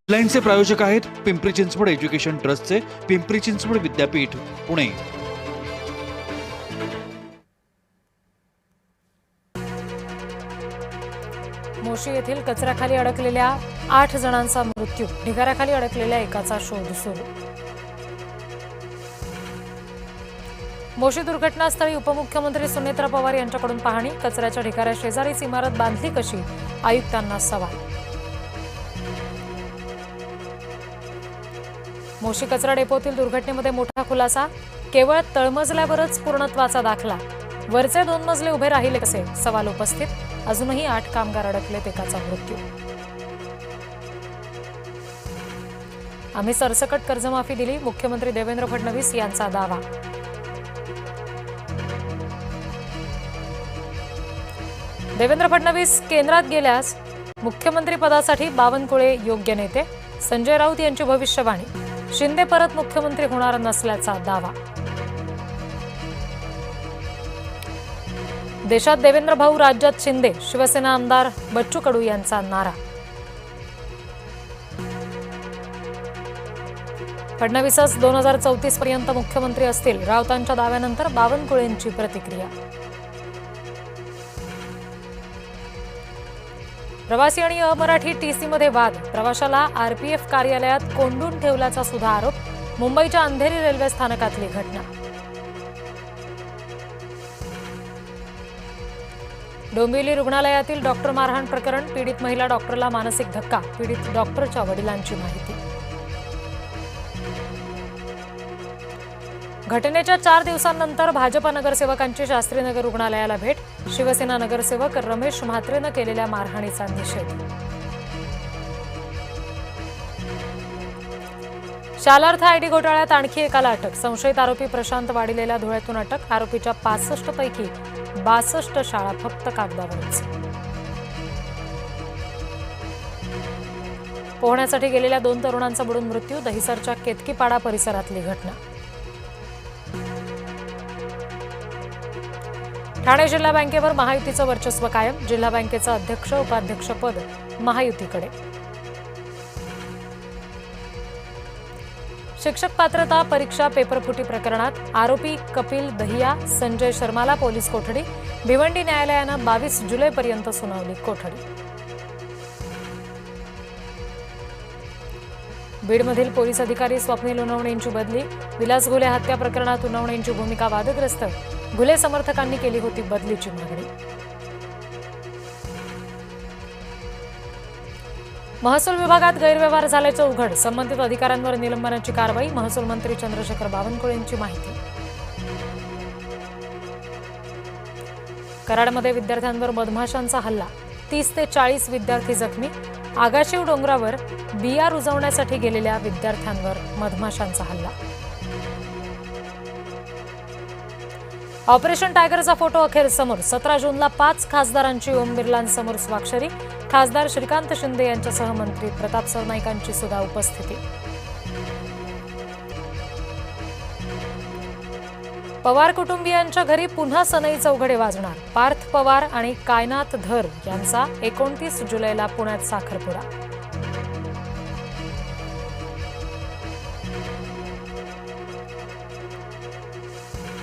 हेडलाईनचे प्रायोजक आहेत पिंपरी चिंचवड एज्युकेशन ट्रस्टचे पिंपरी चिंचवड विद्यापीठ पुणे। मोशी येथील कचऱ्याखाली अडकलेल्या 8 जणांचा मृत्यू, ढिगाऱ्याखाली अडकलेल्या एकाचा शोध सुरू। मोशी दुर्घटनास्थळी उपमुख्यमंत्री सुनेत्रा पवार यांच्याकडून पाहणी, कचऱ्याच्या ढिगाऱ्या शेजारीच इमारत बांधली कशी, आयुक्तांना सवाल। मोशी कचरा डेपोतील दुर्घटनेमध्ये मोठा खुलासा, केवळ तळमजल्यावरच पूर्णत्वाचा दाखला, वरचे 2 मजले उभे राहिले कसे, सवाल उपस्थित। अजूनही 8 कामगार अडकलेत, एकाचा मृत्यू। आम्ही सरसकट कर्जमाफी दिली, मुख्यमंत्री देवेंद्र फडणवीस यांचा दावा। देवेंद्र फडणवीस केंद्रात गेल्यास मुख्यमंत्री पदासाठी बावनकुळे योग्य नेते, संजय राऊत यांची भविष्यवाणी। शिंदे परत मुख्यमंत्री होणार नसल्याचा दावा। देशात देवेंद्र भाऊ, राज्यात शिंदे, शिवसेना आमदार बच्चू कडू यांचा नारा। फडणवीसच 2034 पर्यंत मुख्यमंत्री असतील, राऊतांच्या दाव्यानंतर बावनकुळेंची प्रतिक्रिया। प्रवासी आणि अमराठी टीसीमध्ये वाद, प्रवाशाला आरपीएफ कार्यालयात कोंडून ठेवल्याचा सुद्धा आरोप। मुंबईच्या अंधेरी रेल्वे स्थानकातली घटना। डोंबिवली रुग्णालयातील डॉक्टर मारहाण प्रकरण, पीडित महिला डॉक्टरला मानसिक धक्का, पीडित डॉक्टरच्या वडिलांची माहिती। घटनेच्या 4 दिवसांनंतर भाजपा नगरसेवकांची शास्त्रीनगर रुग्णालयाला भेट, शिवसेना नगरसेवक रमेश म्हात्रेनं केलेल्या मारहाणीचा निषेध। शालार्थ आयडी घोटाळ्यात आणखी एकाला अटक, संशयित आरोपी प्रशांत वाडिलेला धुळ्यातून अटक। आरोपीच्या 65 पैकी 62 शाळा फक्त कागदावरच। पोहण्यासाठी गेलेल्या 2 तरुणांचा बुडून मृत्यू, दहिसरच्या केतकीपाडा परिसरातली घटना। ठाणे जिल्हा बँकेवर महायुतीचं वर्चस्व कायम, जिल्हा बँकेचं अध्यक्ष उपाध्यक्ष पद महायुतीकडे। शिक्षक पात्रता परीक्षा पेपरफुटी प्रकरणात आरोपी कपिल दहिया, संजय शर्माला पोलीस कोठडी, भिवंडी न्यायालयानं 22 जुलैपर्यंत सुनावली कोठडी। बीडमधील पोलीस अधिकारी स्वप्नील उनवणेंची बदली, विलास घुले हत्या प्रकरणात उनवणेंची भूमिका वादग्रस्त, घुले समर्थकांनी केली होती बदलीची मागणी। महसूल विभागात गैरव्यवहार झाल्याचं उघड, संबंधित अधिकाऱ्यांवर निलंबनाची कारवाई, महसूल मंत्री चंद्रशेखर बावनकुळेंची माहिती। कराडमध्ये विद्यार्थ्यांवर मधमाशांचा हल्ला, 30 ते 40 विद्यार्थी जखमी, आगाशीव डोंगरावर बिया रुजवण्यासाठी गेलेल्या विद्यार्थ्यांवर मधमाशांचा हल्ला। ऑपरेशन टायगरचा फोटो अखेर समोर, 17 जूनला 5 खासदारांची ओम बिर्लांसमोर स्वाक्षरी, खासदार श्रीकांत शिंदे यांच्यासह मंत्री प्रताप सरनाईकांची सुद्धा उपस्थिती। पवार कुटुंबियांच्या घरी पुन्हा सनई चौघडे वाजणार, पार्थ पवार आणि कायनाथ धर यांचा 29 जुलैला पुण्यात साखरपुडा।